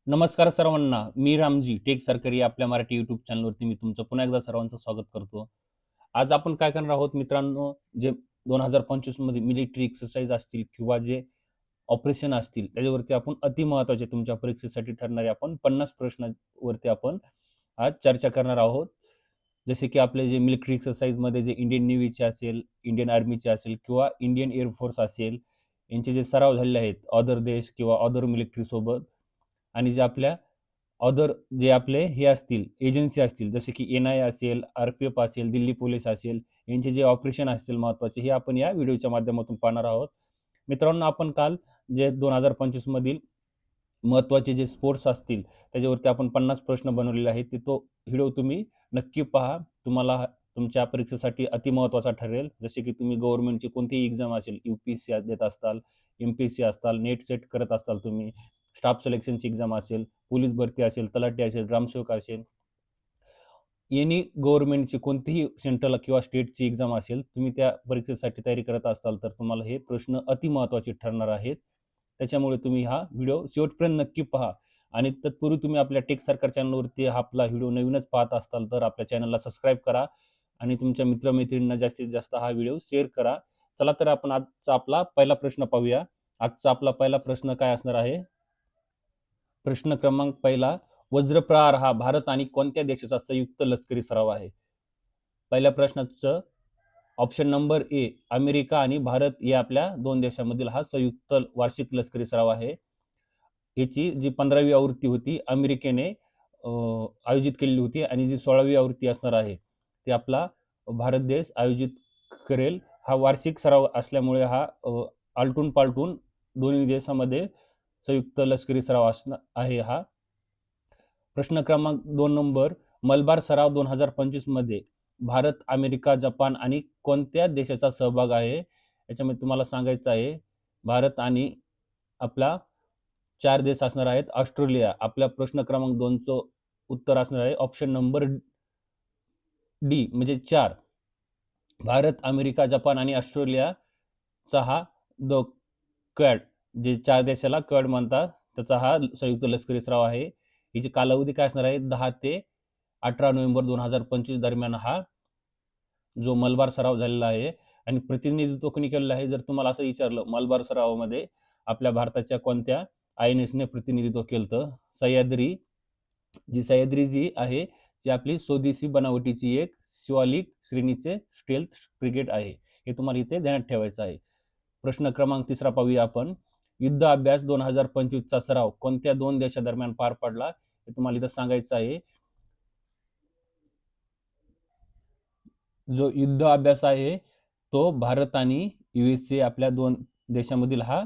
नमस्कार सर्वांना. मी रामजी टेक सरकारी आपल्या मराठी यूट्यूब चॅनलवरती मी तुमचं पुन्हा एकदा सर्वांचं स्वागत करतो. आज आपण काय करणार आहोत मित्रांनो, जे 2025 मध्ये मिलिटरी एक्सरसाइज असतील किंवा जे ऑपरेशन असतील, त्याच्यावरती आपण अतिमहत्त्वाचे तुमच्या परीक्षेसाठी ठरणारे आपण 50 प्रश्नांवरती आपण आज चर्चा करणार आहोत. जसे की आपले जे मिलिटरी एक्सरसाइजमध्ये जे इंडियन नेव्हीचे असेल, इंडियन आर्मीचे असेल किंवा इंडियन एअर फोर्स असेल, यांचे जे सराव झालेले आहेत अदर देश किंवा अदर मिलिटरीसोबत आणि जे आपल्या अदर जे आपले हे असतील, एजन्सी असतील, जसे की एन-आय असेल, आर-पी-एफ असेल, दिल्ली पोलीस असेल, यांचे जे ऑपरेशन असतील महत्त्वाचे, हे आपण या व्हिडिओच्या माध्यमातून पाहणार आहोत. मित्रांनो, आपण काल जे 2025 मधील महत्त्वाचे जे स्पोर्ट्स असतील, त्याच्यावरती आपण 50 प्रश्न बनवलेले आहेत. तो व्हिडिओ तुम्ही नक्की पहा. तुम्हाला तुमच्या परीक्षेसाठी अतिमहत्त्वाचा ठरेल. जसे की तुम्ही गव्हर्नमेंटची कोणतीही एक्झाम असेल, यू-पी-एस-सी देत असताल, एम-पी-एस-सी असताल, नेट सेट करत असताल तुम्ही, स्टाफ सिलेक्शनची एक्झाम असेल, पोलीस भरती असेल, तलाठी असेल, ग्रामसेवक असेल, एनी गव्हर्नमेंटची कोणतीही सेंट्रल किंवा स्टेटची एक्झाम असेल, तुम्ही त्या परीक्षेसाठी तयारी करत असाल, तर तुम्हाला हे प्रश्न अतिमहत्त्वाचे ठरणार आहेत. त्याच्यामुळे तुम्ही हा व्हिडिओ शेवटपर्यंत नक्की पहा. आणि तत्पूर्वी तुम्ही आपल्या टेक सरकार चॅनलवरती हा आपला व्हिडिओ नवीनच पाहत असाल, तर आपल्या चॅनलला सबस्क्राईब करा आणि तुमच्या मित्रमैत्रिणींना जास्तीत जास्त हा व्हिडिओ शेअर करा. चला तर आपण आजचा आपला पहिला प्रश्न पाहूया. आजचा आपला पहिला प्रश्न काय असणार आहे? प्रश्न क्रमांक पहिला, वज्रप्रहार हा भारत आणि कोणत्या देशाचा संयुक्त लष्करी सराव आहे? पहिल्या प्रश्नाचं ऑप्शन नंबर ए, अमेरिका आणि भारत या आपल्या दोन देशांमधील हा संयुक्त वार्षिक लष्करी सराव आहे. याची जी 15वी आवृत्ती होती अमेरिकेने आयोजित केलेली होती आणि जी 16वी आवृत्ती असणार आहे ती आपला भारत देश आयोजित करेल. हा वार्षिक सराव असल्यामुळे हा आलटून पालटून दोन्ही देशामध्ये संयुक्त लष्करी सराव असणार आहे हा. प्रश्न क्रमांक 2 नंबर, मलबार सराव 2025 मध्ये भारत, अमेरिका, जपान आणि कोणत्या देशाचा सहभाग आहे? याच्यामध्ये तुम्हाला सांगायचं आहे भारत आणि आपला 4 देश असणार आहेत. ऑस्ट्रेलिया. आपल्या प्रश्न क्रमांक 2चं उत्तर असणार आहे ऑप्शन नंबर डी म्हणजे 4. भारत, अमेरिका, जपान आणि ऑस्ट्रेलियाचा हा क्वॅड, जे 4 देशाला क्वॅड म्हणतात, त्याचा हा संयुक्त लष्करी सराव आहे. याची कालावधी काय असणार आहे? 10 ते 18 नोव्हेंबर 2025 दरम्यान हा जो मलबार सराव झालेला आहे. आणि प्रतिनिधित्व कोणी केलेलं आहे? जर तुम्हाला असं विचारलं, मलबार सरावामध्ये आपल्या भारताच्या कोणत्या आय-एन-एसने प्रतिनिधित्व केलं? सह्याद्री. सह्याद्री जी आहे, जी आपली स्वदेशी बनावटीची एक शिवालिक श्रेणीचे स्टेल्थ फ्रिगेट आहे. हे तुम्हाला इथे ध्यानात ठेवायचं आहे. प्रश्न क्रमांक 3 पाहूया आपण. युद्ध अभ्यास 2025 चा सराव कोणत्या 2 देशांदरम्यान पार पडला? हे तुम्हाला इथं सांगायचं आहे. जो युद्ध अभ्यास आहे तो भारत आणि यूएसए आपल्या 2 देशांमधील हा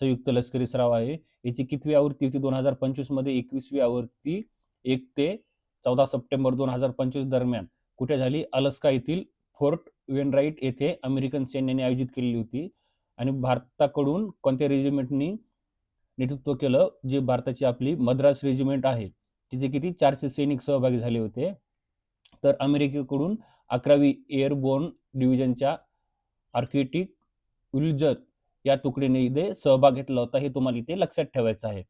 संयुक्त लष्करी सराव आहे. याची कितवी आवृत्ती होती 2025 मध्ये? 21वी आवृत्ती. 1 ते 14 सप्टेंबर 2025 दरम्यान कुठे झाली? अलास्का येथील फोर्ट वेनराईट येथे अमेरिकन सैन्याने आयोजित केलेली होती. आणि भारताकडून कोणत्या रेजिमेंटनी नेतृत्व केलं? जे भारताची आपली मद्रास रेजिमेंट आहे, तिचे किती 400 सैनिक सहभागी झाले होते. तर अमेरिकेकडून 11वी एअरबोर्न डिव्हिजनच्या आर्किटिक उल्जर या तुकडीने इथे सहभाग घेतला होता. हे तुम्हाला इथे लक्षात ठेवायचं आहे.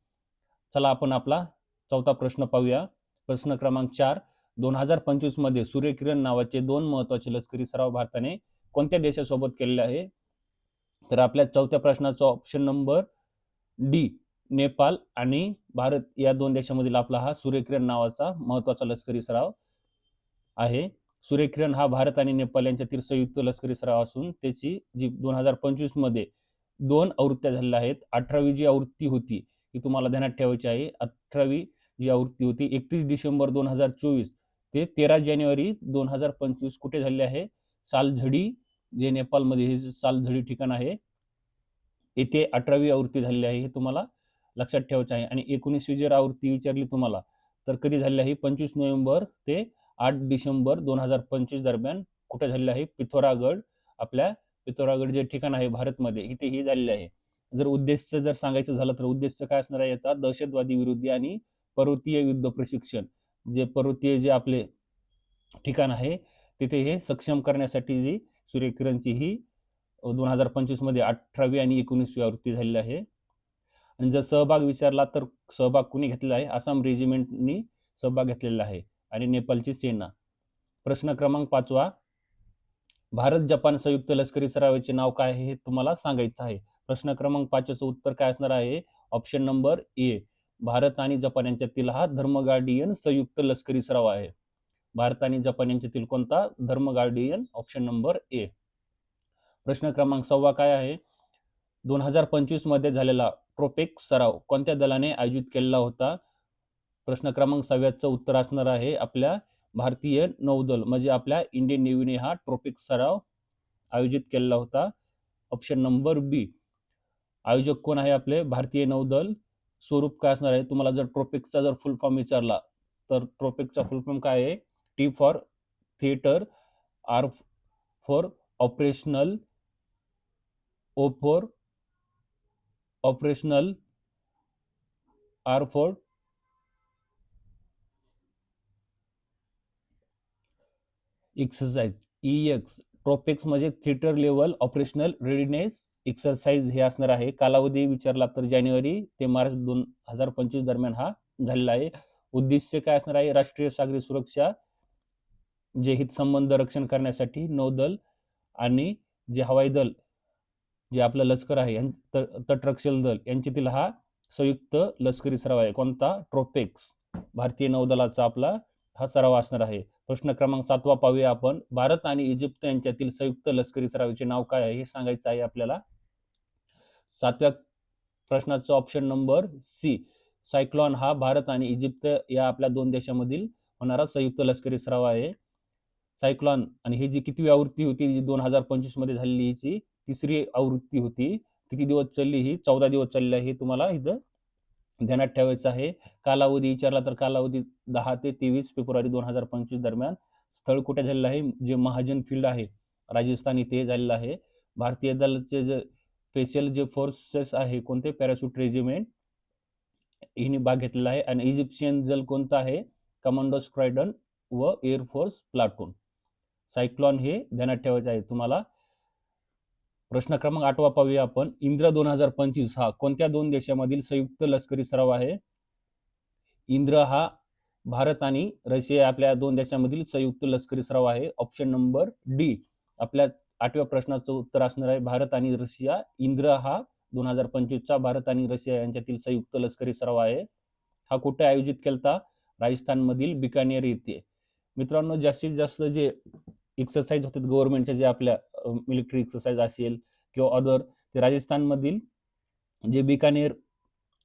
चला आपण आपला चौथा प्रश्न पाहूया. प्रश्न क्रमांक 4, 2025 मध्ये सूर्यकिरण नावाचे 2 महत्त्वाचे लष्करी सराव भारताने कोणत्या देशासोबत केलेले आहे? तर आपल्या चौथ्या प्रश्नाचा ऑप्शन नंबर डी, नेपाळ आणि भारत या 2 देशांमधील आपला हा सूर्यकिरण नावाचा महत्त्वाचा लष्करी सराव आहे. सूर्यकिरण हा भारत आणि नेपाळ यांच्यातील संयुक्त लष्करी सराव असून त्याची जी 2025 मध्ये 2 आवृत्त्या झालेल्या आहेत. 18वी जी आवृत्ती होती ती तुम्हाला ध्यानात ठेवायची आहे. 18वी जी आवृत्ती होती 31 डिसेंबर 2024 ते 13 जानेवारी 2025 कुठे झालेली आहे? सालझडी, जे नेपाळमध्ये हे सालझडी ठिकाण आहे, येथे 18वी आवृत्ती झालेली आहे. हे तुम्हाला लक्षात ठेवायचं आहे. आणि 19वी जर आवृत्ती विचारली तुम्हाला, तर कधी झालेली आहे? 25 नोव्हेंबर ते 8 डिसेंबर 2025 दरम्यान कुठे झालेलं आहे? पिथोरागड. आपल्या पिथोरागड जे ठिकाण आहे भारतमध्ये, इथे ही झालेलं आहे. जर उद्देश जर सांगायचं झालं तर उद्देश काय असणार आहे याचा? दहशतवादी विरोधी आणि पर्वतीय युद्ध प्रशिक्षण. जे पर्वतीय जे आपले ठिकाण आहे तिथे हे सक्षम करण्यासाठी जी सूर्यकिरणची ही 2025 मध्ये 18वी आणि 19वी आवृत्ती झालेली आहे. आणि जर सहभाग विचारला तर सहभाग कुणी घेतलेला आहे? आसाम रेजिमेंटनी सहभाग घेतलेला आहे आणि नेपाळची सेना. प्रश्न क्रमांक 5वा, भारत जपान संयुक्त लष्करी सरावाचे नाव काय आहे हे तुम्हाला सांगायचं आहे. प्रश्न क्रमांक 5चं उत्तर काय असणार आहे? Option number A. भारत आणि जपान यांच्यातील हा धर्मगार्डियन संयुक्त लष्करी सराव आहे. भारत आणि जपान यांच्यातील कोणता? धर्मगार्डियन, ऑप्शन नंबर ए. प्रश्न क्रमांक 6 काय आहे? 2025 मध्ये झालेला ट्रोपेक्स सराव कोणत्या दलाने आयोजित केलेला होता? प्रश्न क्रमांक 6चं उत्तर असणार आहे आपल्या भारतीय नौदल म्हणजे आपल्या इंडियन नेव्हीने हा ट्रोपेक्स सराव आयोजित केलेला होता. ऑप्शन नंबर बी. आयोजक कोण आहे आपले? भारतीय नौदल. स्वरूप काय असणार आहे? तुम्हाला जर ट्रोपेक्सचा जर फुल फॉर्म विचारला तर ट्रोपेक्सचा फुल फॉर्म काय आहे? T for theatre, R for operational, O for operational, R for exercise, EX. TROPEX म्हणजे theatre level operational readiness exercise हे असणार आहे. कालावधी विचारला तर जानेवारी ते मार्च 2025 दरम्यान हा झालेला आहे. उद्दिष्ट काय असणार आहे? राष्ट्रीय सागरी सुरक्षा, जे हितसंबंध रक्षण करण्यासाठी नौदल आणि जे हवाई दल, जे आपलं लष्कर आहे, तटरक्षक दल यांच्यातील हा संयुक्त लष्करी सराव आहे. कोणता? ट्रोपेक्स. भारतीय नौदलाचा आपला हा सराव असणार आहे. प्रश्न क्रमांक 7 पाहूया आपण. भारत आणि इजिप्त यांच्यातील संयुक्त लष्करी सरावाचे नाव काय आहे हे सांगायचं आहे आपल्याला. 7व्या प्रश्नाचं ऑप्शन नंबर सी. सायक्लॉन हा भारत आणि इजिप्त या आपल्या दोन देशांमधील होणारा संयुक्त लष्करी सराव आहे. सायक्लॉन आणि ही जी कितवी आवृत्ती होती, जी 2025 मध्ये झालेली, हिची तिसरी आवृत्ती होती. किती दिवस चालली ही? 14 दिवस चालली आहे. हे तुम्हाला इथं ध्यानात ठेवायचं आहे. कालावधी विचारला तर कालावधी 10 ते 23 फेब्रुवारी 2025 दरम्यान. स्थळ कुठे झालेलं आहे? जे महाजन फील्ड आहे राजस्थान इथे झालेलं आहे. भारतीय दलाचे जे स्पेशल जे फोर्सेस आहे कोणते? पॅराशूट रेजिमेंट हिने भाग घेतलेला आहे. आणि इजिप्शियन दल कोणतं आहे? कमांडो स्क्वॅड्रन व एअरफोर्स प्लाटून. सायक्लॉन हे ध्यानात ठेवायचे आहे तुम्हाला. प्रश्न क्रमांक 8 पाहूया आपण. इंद्र 2025 हा कोणत्या दोन देशांमधील संयुक्त लष्करी सराव आहे? इंद्र हा भारत आणि रशिया आपल्या दोन देशांमधील संयुक्त लष्करी सराव आहे. Option number D. आपल्या 8व्या प्रश्नाचं उत्तर असणार आहे भारत आणि रशिया. इंद्र हा 2025चा भारत आणि रशिया यांच्यातील संयुक्त लष्करी सराव आहे. हा कुठे आयोजित केलता? राजस्थानमधील बिकानेर येथे. मित्रांनो, जास्तीत जास्त जे एक्सरसाइज होतात गव्हर्नमेंटच्या, जे आपल्या मिलिटरी एक्सरसाइज असेल किंवा अदर, ते राजस्थानमधील जे बिकानेर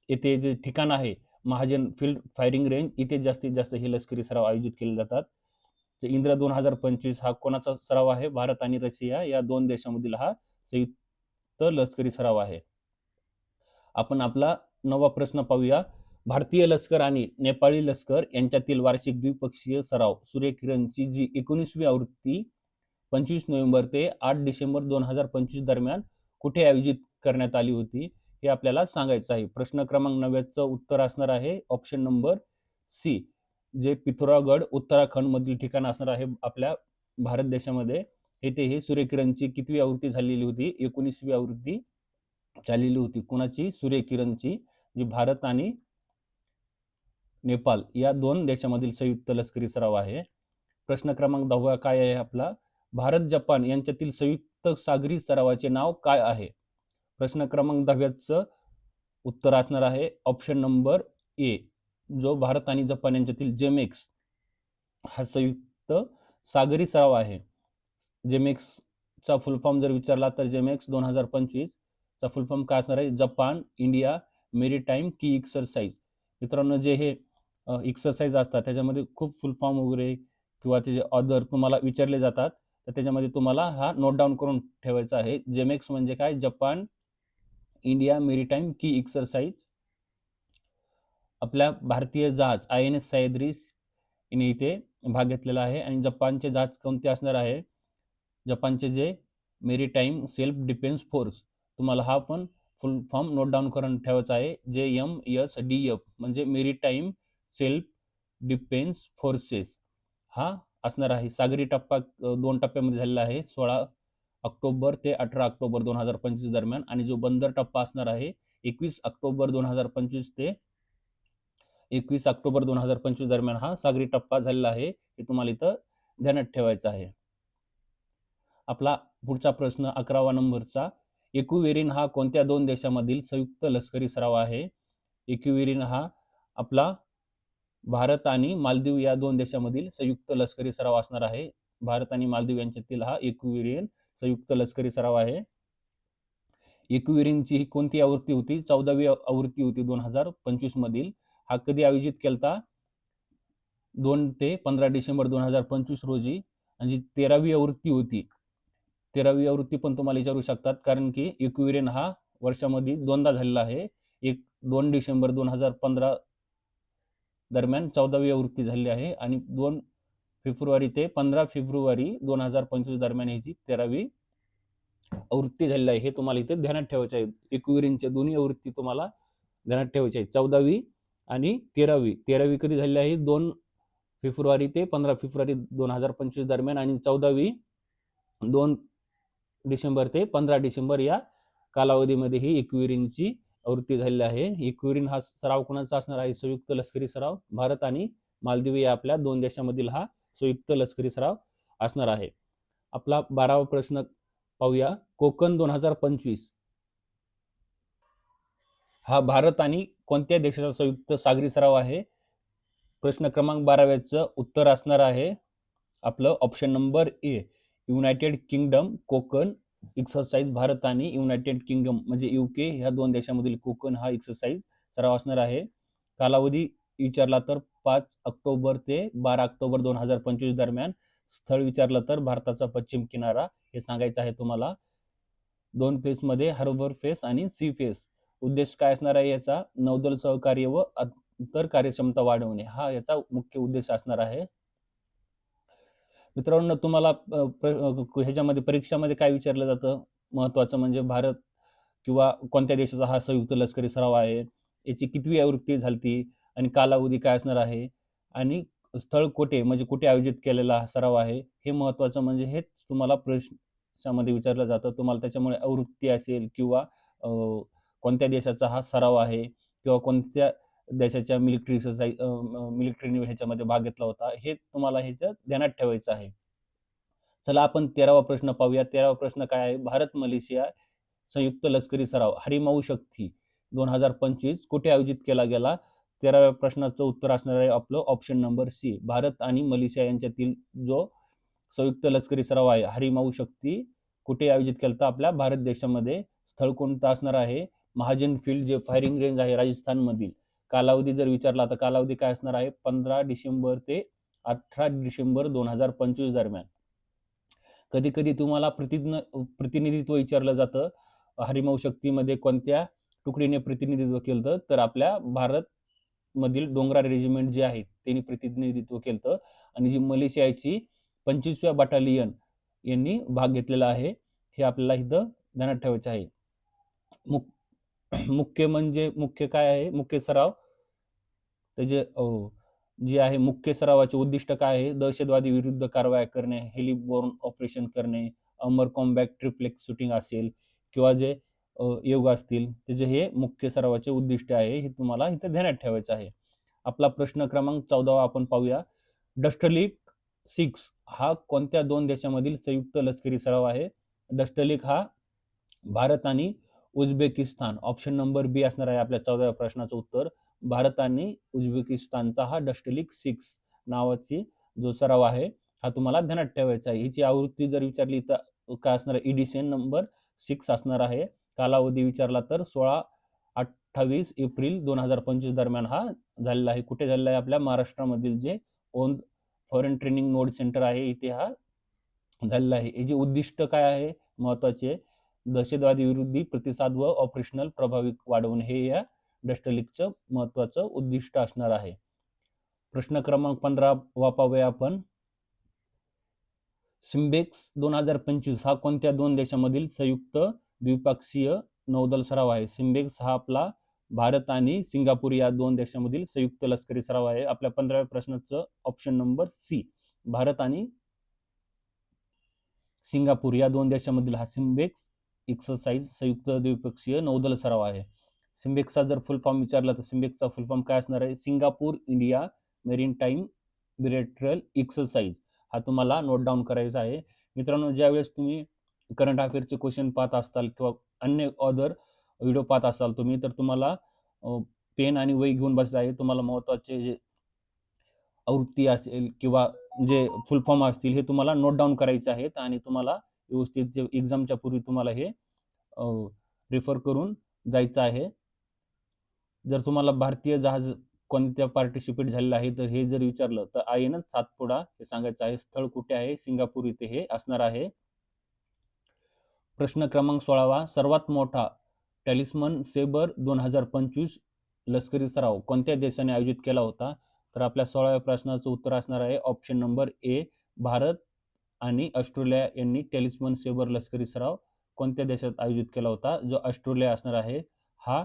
येथे जे ठिकाण आहे महाजन फील्ड फायरिंग रेंज, इथे जास्तीत जास्त हे लष्करी सराव आयोजित केले जातात. इंद्र 2025 हा कोणाचा सराव आहे? भारत आणि रशिया या दोन देशांमधील हा संयुक्त लष्करी सराव आहे. आपण आपला 9वा प्रश्न पाहूया. भारतीय लष्कर आणि नेपाळी लष्कर यांच्यातील वार्षिक द्विपक्षीय सराव सूर्यकिरणची जी 19वी आवृत्ती 25 नोव्हेंबर ते 8 डिसेंबर 2025 दरम्यान कुठे आयोजित करण्यात आली होती हे आपल्याला सांगायचं आहे. प्रश्न क्रमांक 9चं उत्तर असणार आहे ऑप्शन नंबर सी. जे पिथोरागड उत्तराखंड मधील ठिकाण असणार आहे आपल्या भारत देशामध्ये. येथे हे सूर्यकिरणची कितवी आवृत्ती झालेली होती? 19वी आवृत्ती झालेली होती. कोणाची? सूर्यकिरणची, जी भारत आणि नेपाळ या दोन देशांमधील संयुक्त लष्करी सराव आहे. प्रश्न क्रमांक 10 काय आहे आपला? भारत जपान यांच्यातील संयुक्त सागरी सरावाचे नाव काय आहे? प्रश्न क्रमांक 10चं उत्तर असणार आहे ऑप्शन नंबर ए. जो भारत आणि जपान यांच्यातील जेमेक्स हा संयुक्त सागरी सराव आहे. जेमेक्सचा फुल फॉर्म जर विचारला तर जेमेक्स 2025 चा फुल फॉर्म काय असणार आहे? जपान इंडिया मेरीटाईम की एक्सरसाइज. मित्रांनो, जे हे एक्सरसाइज असतात त्याच्यामध्ये खूप फुल फॉर्म वगैरे किंवा त्याचे ऑदर तुम्हाला विचारले जातात, तर त्याच्यामध्ये तुम्हाला हा नोट डाऊन करून ठेवायचा आहे. जेमेक्स म्हणजे काय? जपान इंडिया मेरीटाईम की एक्सरसाइज. आपल्या भारतीय जहाज INS सह्याद्रीस हिने इथे भाग घेतलेला आहे. आणि जपानचे जहाज कोणते असणार आहे? जपानचे जे मेरीटाईम सेल्फ डिफेन्स फोर्स, तुम्हाला हा पण फुल फॉर्म नोट डाऊन करून ठेवायचा आहे. JMSDF म्हणजे मेरीटाईम सेल्फ डिफेन्स फोर्सेस हा असणार आहे. सागरी टप्पा 2 टप्प्यामध्ये झालेला आहे, 16 ऑक्टोबर ते 18 ऑक्टोबर 2025 दरम्यान. आणि जो बंदर टप्पा असणार आहे 21 ऑक्टोबर 2025 ते 21 ऑक्टोबर 2025 दरम्यान हा सागरी टप्पा झालेला आहे, हे तुम्हाला इथं ध्यानात ठेवायचं आहे. आपला पुढचा प्रश्न 11वा नंबरचा, इक्विरिन हा कोणत्या दोन देशामधील संयुक्त लष्करी सराव आहे? इक्विरिन हा आपला भारत आणि मालदीव या दोन देशामधील संयुक्त लष्करी सराव असणार आहे. भारत आणि मालदीव यांच्यातील हा इक्विरिन संयुक्त लष्करी सराव आहे. इक्विरिनची ही कोणती आवृत्ती होती? 14वी आवृत्ती होती 2025 मधील. हा कधी आयोजित केलता? 2 ते 15 डिसेंबर 2025 रोजी. आणि जी 13वी आवृत्ती होती, 13वी आवृत्ती पण तुम्हाला विचारू शकतात, कारण की इक्विरिन हा वर्षामध्ये दोनदा झालेला आहे. एक 2 डिसेंबर 2015 दरम्यान 14वी आवृत्ती झालेली आहे आणि 2 फेब्रुवारी ते 15 फेब्रुवारी 2025 दरम्यान ह्याची 13वी आवृत्ती झालेली आहे. हे तुम्हाला इथे ध्यानात ठेवायचे आहे. इक्विरिनच्या दोन्ही आवृत्ती तुम्हाला ध्यानात ठेवायची आहे. 14वी आणि 13वी. 13वी कधी झालेली आहे? 2 फेब्रुवारी ते 15 फेब्रुवारी 2025 दरम्यान आणि 14वी 2 डिसेंबर ते 15 डिसेंबर या कालावधीमध्ये ही इक्विरिनची आवृत्ती झालेली आहे. इक्विरिन हा सराव कोणाचा असणार आहे? संयुक्त लष्करी सराव. भारत आणि मालदीव या आपल्या दोन देशांमधील हा संयुक्त लष्करी सराव असणार आहे. आपला 12वा प्रश्न पाहूया. कोकण 2025 हा भारत आणि कोणत्या देशाचा संयुक्त सागरी सराव आहे? प्रश्न क्रमांक 12व्याचं उत्तर असणार आहे आपलं option number A, United kingdom Konkan exercise. Bharat आणि युनायटेड किंगडम म्हणजे युके ह्या दोन देशांमधील कोकण हा एक्सरसाइज सराव असणार आहे. कालावधी विचारला तर 5 ऑक्टोबर ते 12 ऑक्टोबर 2025 दरम्यान. स्थळ विचारलं तर भारताचा पश्चिम किनारा हे सांगायचं आहे तुम्हाला. 2 फेजमध्ये हार्बर फेस आणि सी फेस. उद्देश काय असणार आहे याचा? नौदल सहकार्य व अंतर कार्यक्षमता वाढवणे हा याचा मुख्य उद्देश असणार आहे. मित्रांनो, तुम्हाला ह्याच्यामध्ये परीक्षामध्ये काय विचारलं जातं? महत्वाचं म्हणजे भारत किंवा कोणत्या देशाचा हा संयुक्त लष्करी सराव आहे, याची कितवी आवृत्ती झालती आणि कालावधी काय असणार आहे आणि स्थळ कुठे म्हणजे कुठे आयोजित केलेला हा सराव आहे, हे महत्वाचं म्हणजे हेच तुम्हाला प्रश्नामध्ये विचारलं जातं. तुम्हाला त्याच्यामुळे आवृत्ती असेल किंवा कोणत्या देशाचा हा सराव आहे किंवा कोणत्या देशाच्या मिलिटरी एक्सरसाइज मिलिटरीने ह्याच्यामध्ये भाग घेतला होता, हे तुम्हाला ह्याच्यात ध्यानात ठेवायचं आहे. चला आपण 13वा प्रश्न पाहूया. 13वा प्रश्न काय आहे? भारत मलेशिया संयुक्त लष्करी सराव हरिमाऊ शक्ती 2025 कुठे आयोजित केला गेला? 13व्या प्रश्नाचं उत्तर असणार आहे आपलं ऑप्शन नंबर सी. भारत आणि मलेशिया यांच्यातील जो संयुक्त लष्करी सराव आहे हरिमाऊ शक्ती कुठे आयोजित केला? आपल्या भारत देशामध्ये. स्थळ कोणतं असणार आहे? महाजन फील्ड जे फायरिंग रेंज आहे राजस्थान मधील. कालावधी जर विचारला तर कालावधी काय असणार आहे? 15 डिसेंबर ते 18 डिसेंबर 2025 दरम्यान. कधी कधी तुम्हाला प्रतिनिधित्व विचारलं जातं. हरिमाऊ शक्तीमध्ये कोणत्या तुकडीने प्रतिनिधित्व केलं? तर आपल्या भारत मधील डोंगरा रेजिमेंट जे आहे त्यांनी प्रतिनिधित्व केलं आणि जी मलेशियाची 25व्या बटालियन यांनी भाग घेतलेला आहे, हे आपल्याला इथं ध्यानात ठेवायचं आहे. मुख्य म्हणजे मुख्य काय आहे? मुख्य सराव त्याचे जे आहे मुख्य सरावाचे उद्दिष्ट काय आहे? दहशतवादी विरुद्ध कारवाया करणे, हेलिबोर्न ऑपरेशन करणे, अमर कॉम्बॅट ट्रिप्लेक्स शूटिंग असेल किंवा जे योग असतील, त्याचे हे मुख्य सरावाचे उद्दिष्ट आहे. हे तुम्हाला इथे ध्यानात ठेवायचं आहे. आपला प्रश्न क्रमांक 14वा आपण पाहूया. डस्टलिक 6 हा कोणत्या दोन देशांमधील संयुक्त लष्करी सराव आहे? डस्टलिक हा भारत आणि उझबेकिस्तान. ऑप्शन नंबर बी असणार आहे आपल्या 14व्या प्रश्नाचं उत्तर. भारत आणि उझबेकिस्तानचा हा डस्टलिक 6 नावाची जो सराव आहे हा तुम्हाला ध्यानात ठेवायचा आहे. हिची आवृत्ती जर विचारली तर काय असणार आहे? एडिशन नंबर 6 असणार आहे. कालावधी विचारला तर 16-28 एप्रिल 2025 दरम्यान हा झालेला आहे. कुठे झालेला आहे? आपल्या महाराष्ट्रामधील जे on foreign training node centre आहे इथे हा झालेला आहे. याचे उद्दिष्ट काय आहे? महत्वाचे दहशतवादी विरोधी प्रतिसाद व ऑपरेशनल प्रभावी वाढवणे हे या डस्टलिकचं महत्वाचं उद्दिष्ट असणार आहे. प्रश्न क्रमांक 15 पाहूया आपण. सिम्बेक्स 2025 हा कोणत्या दोन देशांमधील संयुक्त द्विपक्षीय नौदल सराव आहे? सिम्बेक्स हा आपला भारत आणि सिंगापूर या दोन देशांमधील संयुक्त लष्करी सराव आहे. आपल्या 15व्या प्रश्नाचं ऑप्शन नंबर सी. भारत आणि सिंगापूर या दोन देशांमधील हा सिम्बेक्स एक्सरसाइज संयुक्त द्विपक्षीय नौदल सराव आहे. सिम्बेक्सचा जर फुल फॉर्म विचारला तर सिम्बेक्सचा फुल फॉर्म काय असणार आहे? Singapore India maritime bilateral exercise. हा तुम्हाला नोट डाऊन करायचा आहे. मित्रांनो, ज्यावेळेस तुम्ही करंट अफेअरचे क्वेश्चन पाहत असताल किंवा अन्य अदर व्हिडिओ पाहत असाल तुम्ही, तर तुम्हाला पेन आणि वही घेऊन बसायचं आहे. तुम्हाला महत्त्वाचे जे आवृत्ती असेल किंवा जे फुल फॉर्म असतील हे तुम्हाला नोट डाऊन करायचे आहेत आणि तुम्हाला व्यवस्थित जे एक्झामच्या पूर्वी तुम्हाला हे रेफर करून जायचं आहे. जर तुम्हाला भारतीय जहाज कोणत्या पार्टिसिपेट झालेलं आहे तर हे जर विचारलं तर INS सातपुडा हे सांगायचं आहे. स्थळ कुठे आहे? सिंगापूर इथे हे असणार आहे. प्रश्न क्रमांक 16 सर्वात मोठा टॅलिस्मन सेबर 2025 लष्करी सराव कोणत्या देशाने आयोजित केला होता? तर आपल्या 16व्या प्रश्नाचं उत्तर असणार आहे ऑप्शन नंबर ए, भारत आणि ऑस्ट्रेलिया यांनी टॅलिस्मन सेबर लष्करी सराव कोणत्या देशात आयोजित केला होता? जो ऑस्ट्रेलिया असणार आहे. हा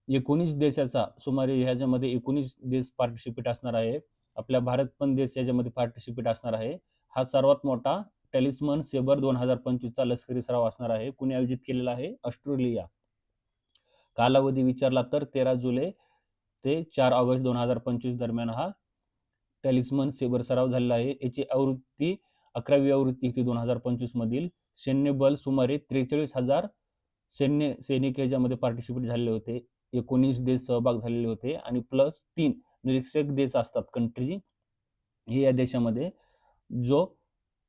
19 देशाचा सुमारे ह्याच्यामध्ये 19 देश पार्टिसिपेट असणार आहे. आपल्या भारत पण देश याच्यामध्ये पार्टिसिपेट असणार आहे. हा सर्वात मोठा टॅलिस्मन सेबर 2025चा लष्करी सराव असणार आहे. कुणी आयोजित केलेला आहे? ऑस्ट्रेलिया. कालावधी विचारला तर 13 जुलै ते 4 ऑगस्ट 2025 दरम्यान हा टॅलिस्मन सेबर सराव झालेला आहे. याची आवृत्ती 11वी आवृत्ती होती 2025 मधील. सैन्यबल सुमारे 43,000 सैनिक याच्यामध्ये पार्टिसिपेट झालेले होते. 19 देश सहभाग झालेले होते आणि प्लस 3 निरीक्षक देश असतात, कंट्री, हे या देशामध्ये जो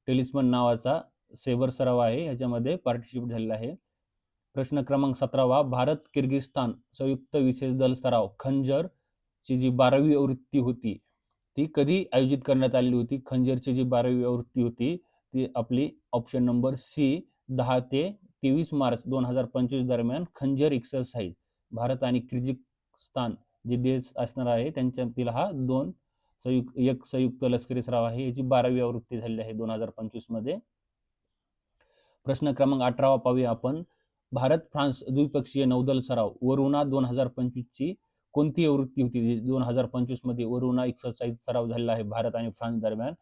टेलिस्मन नावाचा सेबर सराव आहे ह्याच्यामध्ये पार्टिसिपेट झालेला आहे. प्रश्न क्रमांक 17 भारत किर्गिस्तान संयुक्त विशेष दल सराव खंजर ची जी 12वी आवृत्ती होती ती कधी आयोजित करण्यात आलेली होती? खंजरची जी 12वी आवृत्ती होती ती आपली ऑप्शन नंबर सी 10 ते 23 मार्च 2025 दरम्यान खंजर एक्सरसाइज भारत आणि किर्गिस्तान जे देश असणार आहे त्यांच्यातील हा एक संयुक्त लष्करी सराव आहे. याची 12वी आवृत्ती झालेली आहे 2025 मध्ये. प्रश्न क्रमांक 18 पाहूया आपण. भारत फ्रान्स द्विपक्षीय नौदल सराव वरुणा 2025 ची कोणती आवृत्ती होती? 2025 मध्ये वरुणा एक्सरसाइज सराव झालेला आहे भारत आणि फ्रान्स दरम्यान.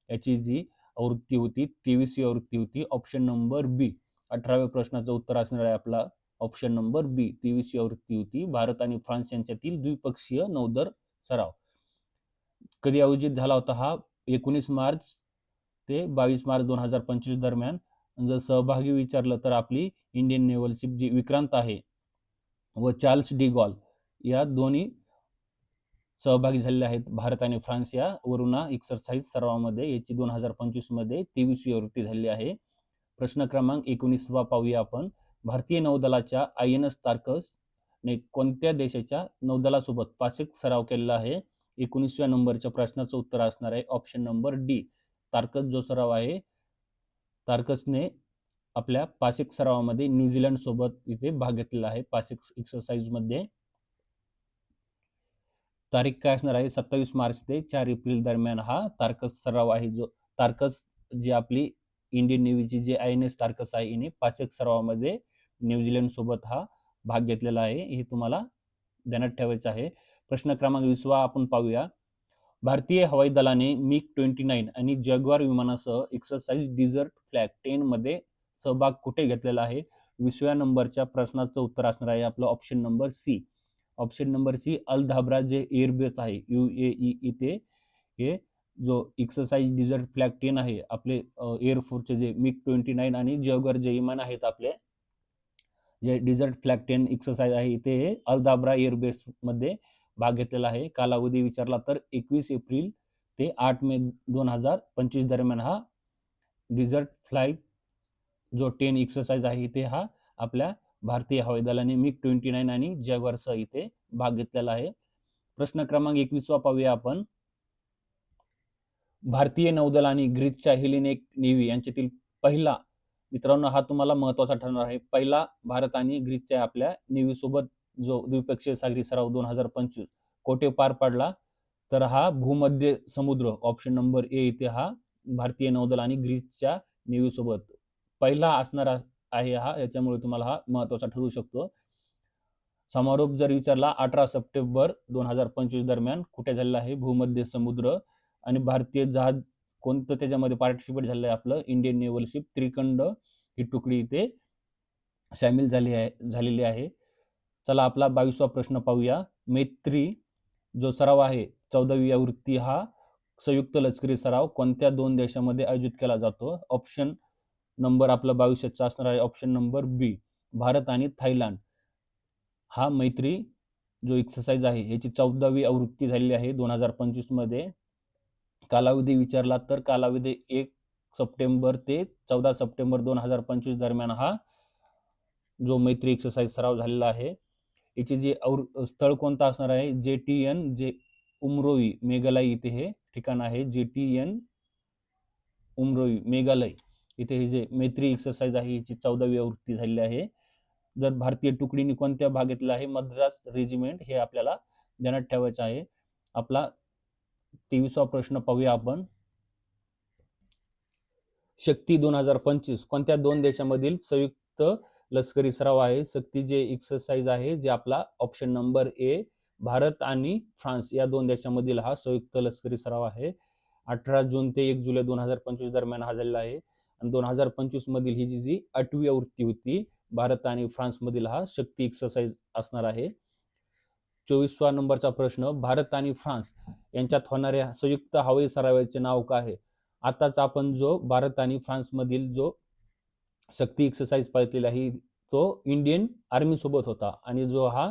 याची जी आवृत्ती होती 23वी आवृत्ती होती. ऑप्शन नंबर बी. 18व्या प्रश्नाचं उत्तर असणार आहे आपला ऑप्शन नंबर बी. 23वी आवृत्ती होती भारत आणि फ्रान्स यांच्यातील द्विपक्षीय नौदल सराव. कधी आयोजित झाला होता हा? 19 मार्च ते 22 मार्च 2025 दरम्यान. जर सहभागी विचारलं तर आपली इंडियन नेव्हल शिप जी विक्रांत आहे व चार्ल्स डी गॉल या दोन्ही सहभागी झालेले आहेत भारत आणि फ्रान्स या वरुणा एक्सरसाइज सरावामध्ये. याची 2025 मध्ये 23वी आवृत्ती झालेली आहे. प्रश्न क्रमांक 19 पाहूया आपण. भारतीय नौदलाच्या INS तारकस ने कोणत्या देशाच्या नौदलासोबत पासिक सराव केलेला आहे? 19व्या नंबरच्या प्रश्नाचं उत्तर असणार आहे ऑप्शन नंबर डी. तारकस जो सराव आहे तारकसने आपल्या पासिक सरावामध्ये न्यूझीलंड सोबत इथे भाग घेतलेला आहे पासिक एक्सरसाइज मध्ये. तारीख काय असणार आहे? 27 मार्च ते 4 एप्रिल दरम्यान हा तारकस सराव आहे. जो तारकस जी आपली इंडियन नेव्हीची जे INS तारकस आहे हिने पासिक सरावामध्ये न्यूझीलंड सोबत हा भाग घेतलेला आहे. हे तुम्हाला ध्यानात ठेवायचं आहे. प्रश्न क्रमांक 20 आपण पाहूया. भारतीय हवाई दलाने MiG-29 आणि जॅग्वार विमानासह एक्सरसाइज डिझर्ट फ्लॅग 10 मध्ये सहभाग कुठे घेतलेला आहे? 20व्या नंबरच्या प्रश्नाचं उत्तर असणार आहे आपलं option number C. Option number C Al Dhafra जे एअरबेस आहे UAE इथे हे जो एक्सरसाइज डिझर्ट फ्लॅग 10 आहे आपले एअरफोर्सचे जे MiG-29 आणि जॅग्वार जे विमान आहेत आपले जे डिझर्ट फ्लॅग 10 एक्सरसाइज आहे इथे हे अल धाब्रा एअरबेस मध्ये भाग घेतलेला आहे. कालावधी विचारला तर 21 एप्रिल ते 8 मे 2025 दरम्यान हा डिझर्ट फ्लाइट जो 10 एक्सरसाइज आहे इथे हा आपल्या भारतीय हवाई दलाने MiG-29 आणि जॅग्वारसह इथे भाग घेतलेला आहे. प्रश्न क्रमांक 21 पाहूया आपण. भारतीय नौदल आणि ग्रीसच्या हेलेनिक नेव्ही यांच्यातील पहिला, मित्रांनो हा तुम्हाला महत्वाचा ठरणार आहे, पहिला भारत आणि ग्रीसच्या आपल्या नेव्ही सोबत जो द्विपक्षीय सागरी सराव 2025 कोठे पार पडला? तर हा भूमध्य समुद्र ऑप्शन नंबर ए इथे हा भारतीय नौदल आणि ग्रीसच्या नेव्ही सोबत पहिला असणार आहे हा. याच्यामुळे तुम्हाला हा महत्वाचा ठरू शकतो. समारोप जर विचारला 18 सप्टेंबर 2025 दरम्यान कुठे झालेला आहे? भूमध्य समुद्र. आणि भारतीय जहाज कोणतं त्याच्यामध्ये पार्टिसिपेट झालं आहे? आपलं इंडियन नेव्हल शिप त्रिखंड ही तुकडी इथे सामील झालेली आहे. चला आपला 22वा प्रश्न पाहूया. मैत्री जो सराव आहे 14वी आवृत्ती हा संयुक्त लष्करी सराव कोणत्या दोन देशामध्ये आयोजित केला जातो? ऑप्शन नंबर आपला 22चा असणार आहे ऑप्शन नंबर बी, भारत आणि थायलंड. हा मैत्री जो एक्सरसाइज आहे ह्याची 14वी आवृत्ती झालेली आहे 2025 मध्ये. कालावधी विचारला तर कालावधी 1 सप्टेंबर ते 14 सप्टेंबर 2025 दरम्यान हा जो मैत्री एक्सरसाइज सराव झालेला आहे. याची जे स्थळ कोणता असणार आहे? JTN जे उमरोई मेघालय इथे हे ठिकाण आहे. JTN उमरोई मेघालय इथे हे जे मैत्री एक्सरसाइज आहे याची 14वी आवृत्ती झालेली आहे. जर भारतीय तुकडीने कोणत्या भागातला आहे? मद्रास रेजिमेंट हे आपल्याला ध्यानात ठेवायचं आहे. आपला 23वा प्रश्न पाहूया आपण. शक्ती 2025 कोणत्या दोन देशामधील संयुक्त लष्करी सराव आहे? शक्ती जे एक्सरसाइज आहे जे आपला ऑप्शन नंबर ए, भारत आणि फ्रान्स या दोन देशामधील हा संयुक्त लष्करी सराव आहे. 18 जून ते 1 जुलै 2025 दरम्यान हा झालेला आहे. आणि 2025 मधील ही जी 8वी आवृत्ती होती भारत आणि फ्रान्स मधील हा शक्ती एक्सरसाइज असणार आहे. 24वा नंबरचा प्रश्न, भारत आणि फ्रान्स यांच्यात होणाऱ्या संयुक्त हवाई सरावाचे नाव काय आहे? आताच आपण जो भारत आणि फ्रान्स मधील जो शक्ती एक्सरसाइज पाहिलेला आहे तो इंडियन आर्मी सोबत होता आणि जो हा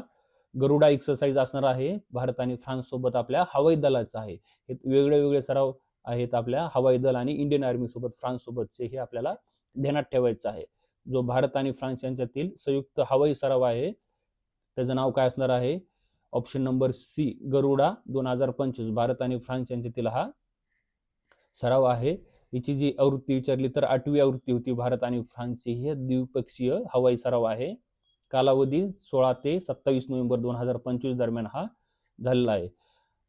गरुडा एक्सरसाइज असणार आहे भारत आणि फ्रान्स सोबत आपल्या हवाई दलाचा आहे. हे वेगळे वेगळे सराव आहेत आपल्या हवाई दल आणि इंडियन आर्मी सोबत फ्रान्स सोबतचे, हे आपल्याला ध्यानात ठेवायचं आहे. जो भारत आणि फ्रान्स यांच्यातील संयुक्त हवाई सराव आहे त्याचं नाव काय असणार आहे? Option number C, Garuda 2025 Bharat आणि फ्रान्स यांच्यातील हा सराव आहे. याची जी आवृत्ती विचारली तर 8वी आवृत्ती होती भारत आणि फ्रान्सची. हे द्विपक्षीय हवाई सराव आहे. कालावधी 16 ते 27 नोव्हेंबर 2025 दरम्यान हा झालेला आहे.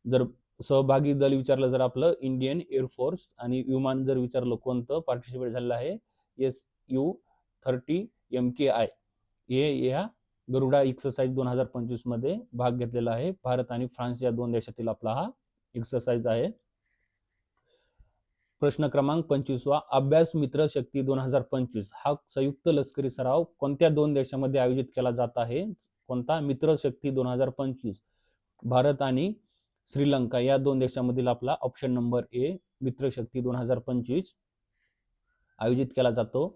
जर सहभागी दल विचारलं जर आपलं इंडियन एअरफोर्स आणि विमान जर विचारलं कोणतं पार्टिसिपेट झालेलं आहे SU-30 MKI हे या गरुडा एक्सरसाइज 2025 मध्ये भाग घेतलेला आहे. भारत आणि फ्रान्स या दोन देशातील आपला हा एक्सरसाइज आहे. प्रश्न क्रमांक 25वा, अभ्यास मित्र शक्ती 2025 हा संयुक्त लष्करी सराव कोणत्या दोन देशामध्ये आयोजित केला जात आहे? कोणता? मित्र शक्ती 2025 भारत आणि श्रीलंका या दोन देशामधील आपला ऑप्शन नंबर ए, मित्र शक्ती 2025 आयोजित केला जातो.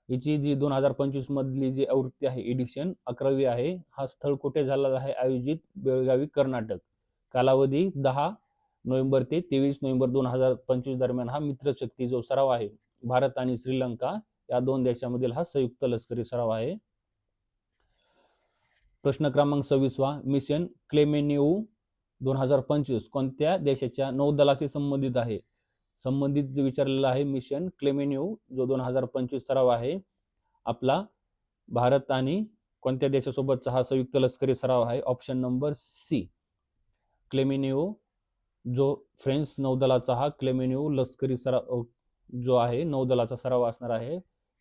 याची जी 2025 मधली जी आवृत्ती आहे एडिशन 11वी आहे. हा स्थळ कुठे झालेला आहे आयोजित? बेळगावी कर्नाटक. कालावधी 10 नोव्हेंबर ते 23 नोव्हेंबर 2025 दरम्यान हा मित्रशक्ती जो सराव आहे भारत आणि श्रीलंका या दोन देशामधील हा संयुक्त लष्करी सराव आहे. प्रश्न क्रमांक 26वा, मिशन क्लेमेन्यू 2025 कोणत्या देशाच्या नौदलाशी संबंधित आहे? संबंधित जे विचारलेला आहे मिशन क्लेमेन्यू जो 2025 सराव आहे आपला भारत आणि कोणत्या देशासोबतचा हा संयुक्त लष्करी सराव आहे? ऑप्शन नंबर सी, क्लेमेन्यू जो फ्रेंच नौदलाचा हा क्लेमेन्यू लष्करी सराव जो आहे नौदलाचा सराव असणार आहे.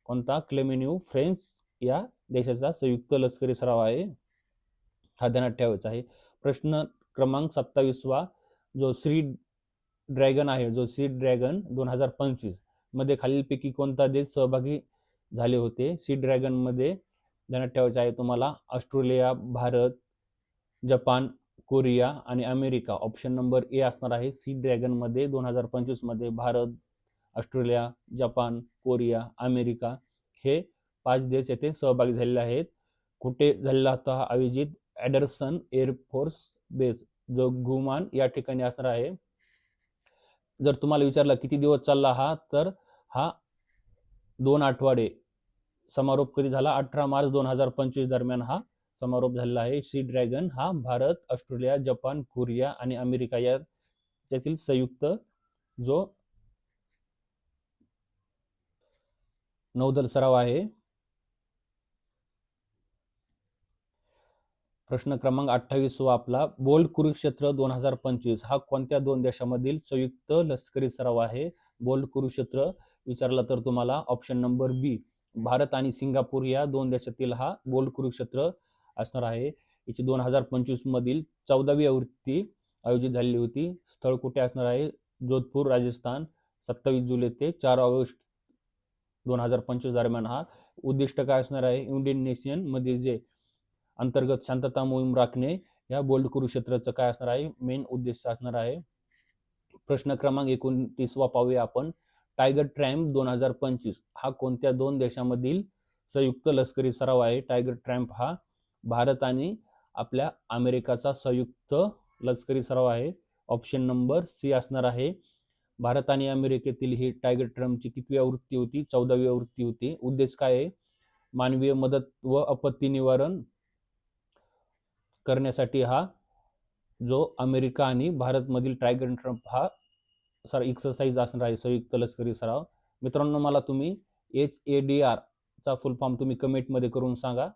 कोणता? क्लेमेन्यू फ्रेंच या देशाचा संयुक्त लष्करी सराव आहे, हा ध्यानात ठेवायचा आहे. प्रश्न क्रमांक 27वा, जो सी ड्रॅगन आहे जो सी ड्रॅगन 2025 मध्ये खालीलपैकी कोणता देश सहभागी झाले होते? सी ड्रॅगन मध्ये ध्यानात ठेवायचं आहे तुम्हाला ऑस्ट्रेलिया, भारत, जपान, कोरिया आणि अमेरिका. ऑप्शन नंबर ए असणार आहे. सी ड्रॅगन मध्ये 2025 मध्ये Bharat, Australia, Japan, Korea, America हे 5 देश येथे सहभागी झालेले आहेत. कुठे झालेला होता आयोजित? एंडरसन एअरफोर्स बेस जो गुमान या ठिकाणी असणार आहे. जर तुम्हाला विचारलं किती दिवस चालला हा, तर हा 2 आठवडे. समारोप कधी झाला? 18 मार्च 2025 दरम्यान हा समारोप झालेला आहे. सी ड्रॅगन हा भारत, ऑस्ट्रेलिया, जपान, कोरिया आणि अमेरिका यातील संयुक्त जो नौदल सराव आहे. प्रश्न क्रमांक 28 आपला, बोल्ड कुरुक्षेत्र 2025 हा कोणत्या दोन देशामधील संयुक्त लष्करी सराव आहे? बोल्ड कुरुक्षेत्र विचारला तर तुम्हाला ऑप्शन नंबर बी, भारत आणि सिंगापूर या दोन देशातील हा बोल्ड कुरुक्षेत्र असणार आहे. याची 2025 मधील 14वी आवृत्ती आयोजित झालेली होती. स्थळ कुठे असणार आहे? जोधपूर, राजस्थान. 27 जुलै ते 4 ऑगस्ट 2025 दरम्यान हा. उद्दिष्ट काय असणार आहे? इंडियन नेशन मध्ये जे अंतर्गत शांतता मोहीम राखणे या बोल्ड कुरुक्षेत्राचं काय असणार आहे, मेन उद्देश असणार आहे. प्रश्न क्रमांक 29 पाहूया आपण. टायगर ट्रॅम्प 2025 हा कोणत्या दोन देशांमधील संयुक्त लष्करी सराव आहे? टायगर ट्रॅम्प हा भारत आणि आपल्या अमेरिकाचा संयुक्त लष्करी सराव आहे. ऑप्शन नंबर सी असणार आहे. भारत आणि अमेरिकेतील ही टायगर ट्रॅम्पची कितवी आवृत्ती होती? 14वी आवृत्ती होती. उद्देश काय आहे? मानवीय मदत व आपत्ती निवारण करण्यासाठी हा जो अमेरिका आणि भारतमधील टायगर ट्रॅम्प हा एक्सरसाइज असणार आहे, संयुक्त लष्करी सराव. मित्रांनो, मला तुम्ही HADR चा फुल फॉर्म तुम्ही कमेंटमध्ये करून सांगा.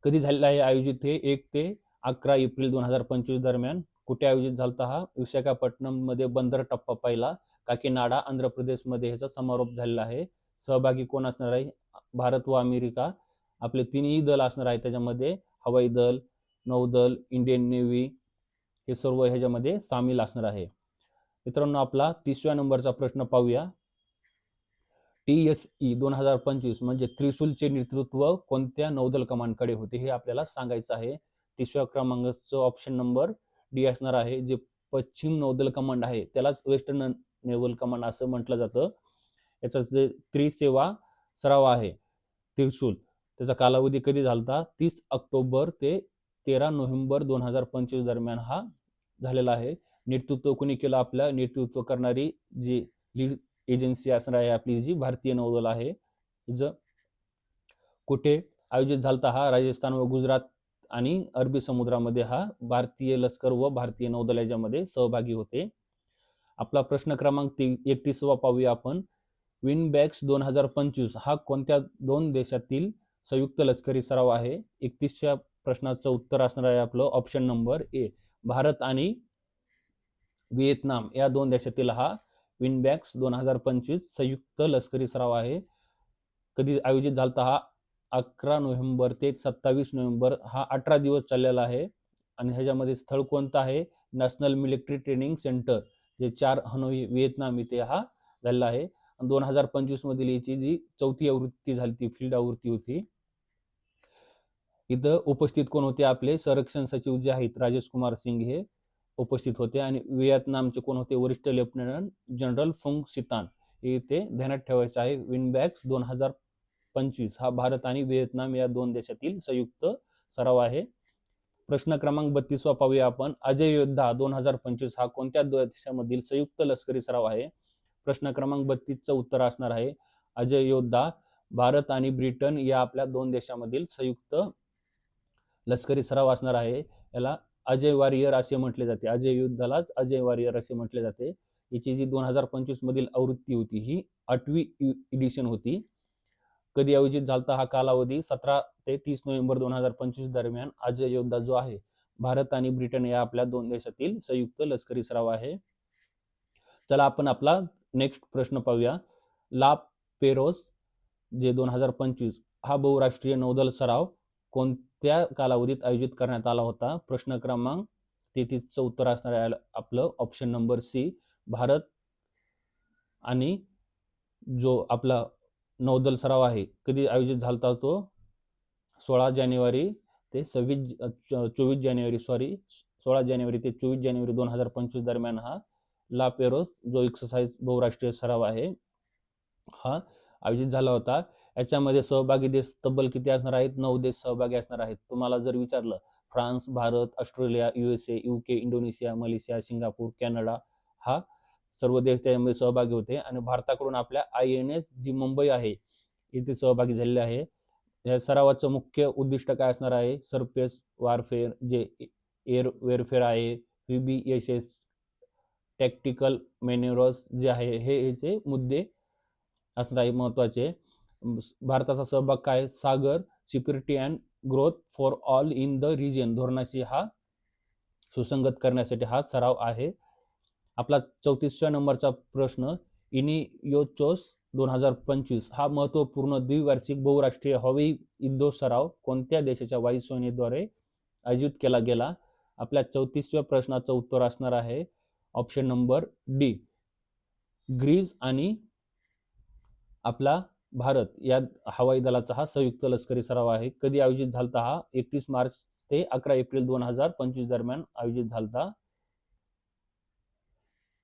कधी झालेला आहे आयोजित? हे 1 ते 11 एप्रिल 2025 दरम्यान. कुठे आयोजित झालता हा? विशाखापट्टणम मध्ये बंदर टप्पा पहिला, काकीनाडा आंध्र प्रदेशमध्ये ह्याचा समारोप झालेला आहे. सहभागी कोण असणार आहे? भारत व अमेरिका आपले तिन्ही दल असणार आहे त्याच्यामध्ये. हवाई दल, नौदल, इंडियन नेव्ही हे सर्व ह्याच्यामध्ये सामील असणार आहे. मित्रांनो, आपला 30व्या नंबरचा प्रश्न पाहूया. TSE 2025 म्हणजे त्रिशूलचे नेतृत्व कोणत्या नौदल कमांडकडे होते हे आपल्याला सांगायचं आहे. 30व्या क्रमांकाचं ऑप्शन नंबर डी असणार आहे. जे पश्चिम नौदल कमांड आहे त्यालाच वेस्टर्न नेव्हल कमांड असं म्हटलं जातं. याचा जे त्रिसेवा सराव आहे त्रिशूल, त्याचा कालावधी कधी झालता? 30 ऑक्टोबर ते 13 नोव्हेंबर 2025 दरम्यान हा झालेला आहे. नेतृत्व कोणी केलं? आपल्या नेतृत्व करणारी जी लीड एजन्सी असणार आहे आपली जी भारतीय नौदल आहे. कुठे आयोजित झालता हा? राजस्थान व गुजरात आणि अरबी समुद्रामध्ये हा भारतीय लष्कर व भारतीय नौदल याच्यामध्ये सहभागी होते. आपला प्रश्न क्रमांक 31 पाहूया आपण. विनबॅक्स 2025 हा कोणत्या दोन देशातील संयुक्त लष्करी सराव आहे? 31व्या प्रश्नाचं उत्तर असणार आहे आपलं ऑप्शन नंबर ए, भारत आणि व्हिएतनाम या दोन देशातील हा विनबॅक्स 2025 संयुक्त लष्करी सराव आहे. कधी आयोजित झालता हा? 11 नोव्हेंबर ते 27 नोव्हेंबर हा 18 दिवस चाललेला आहे. आणि ह्याच्यामध्ये स्थळ कोणतं आहे? नॅशनल मिलिटरी ट्रेनिंग सेंटर, जे 4 हनोई व्हिएतनाम इथे हा झालेला आहे. 2025 मधील याची जी 4थी आवृत्ती झाली ती फील्ड आवृत्ती होती. इथं उपस्थित कोण होते? आपले संरक्षण सचिव जे आहेत राजेश कुमार सिंग हे उपस्थित होते. आणि व्हिएतनामचे कोण होते? वरिष्ठ लेफ्टनंट जनरल फुंग सितान. हे इथे ध्यानात ठेवायचं आहे. विनबॅक्स 2025 हा भारत आणि व्हिएतनाम या दोन देशातील संयुक्त सराव आहे. प्रश्न क्रमांक 32 पाहूया आपण. अजय योद्धा 2025 हा कोणत्या देशामधील संयुक्त लष्करी सराव आहे? प्रश्न क्रमांक 32चं उत्तर असणार आहे अजय योद्धा भारत आणि ब्रिटन या आपल्या दोन देशामधील संयुक्त लष्करी सराव असणार आहे. याला अजय वॉरियर असे म्हटले जाते. अजय युद्धालाच अजय वॉरियर असे म्हटले जाते. याची जी 2025 मधील आवृत्ती होती ही 8वी एडिशन होती. कधी आयोजित झालता हा कालावधी? 17 ते 30 नोव्हेंबर 2025 दरम्यान अजय योद्धा जो आहे भारत आणि ब्रिटन या आपल्या दोन देशातील संयुक्त लष्करी सराव आहे. चला आपण आपला नेक्स्ट प्रश्न पाहूया. ला पेरोस जे 2025 हा बहुराष्ट्रीय नौदल सराव कोणत्या कालावधीत आयोजित करण्यात आला होता? प्रश्न क्रमांक 33चं उत्तर असणार आहे आपलं ऑप्शन नंबर सी, भारत आणि जो आपला नौदल सराव आहे कधी आयोजित झालता? तो 16 जानेवारी ते 24 जानेवारी 16 जानेवारी ते 24 जानेवारी 2025 दरम्यान हा ला पेरोस जो एक्सरसाइज बहुराष्ट्रीय सराव आहे हा आयोजित झाला होता. याच्यामध्ये सहभागी देश तब्बल किती असणार आहेत? 9 देश सहभागी असणार आहेत. तुम्हाला जर विचारलं France, Bharat, Australia, USA, UK, Indonesia, Malaysia, Singapore, Canada हा सर्व देश त्यामध्ये सहभागी होते. आणि भारताकडून आपल्या INS जी मुंबई आहे इथे सहभागी झालेले आहे. या सरावाचं मुख्य उद्दिष्ट काय असणार आहे? सरफेस वॉरफेअर जे एअर वेअरफेअर आहे, VBSS टॅक्टिकल मॅन्युअर्स जे आहे हे याचे मुद्दे असणार आहे महत्वाचे. भारताचा सहभाग काय? SAGAR security and growth for all in the region धोरणाशी हा सुसंगत करण्यासाठी हा सराव आहे. आपला 34व्या नंबरचा प्रश्न. इनियोचोस 2025 हा महत्वपूर्ण द्विवार्षिक बहुराष्ट्रीय हवाई युद्ध सराव कोणत्या देशाच्या वायुसेनेद्वारे आयोजित केला गेला? आपल्या 34व्या प्रश्नाचं उत्तर असणार आहे ऑप्शन नंबर डी, ग्रीस आणि आपला भारत या हवाई दलाचा हा संयुक्त लष्करी सराव आहे. कधी आयोजित झालता हा? 31 मार्च ते 11 एप्रिल 2025 दरम्यान आयोजित झालता.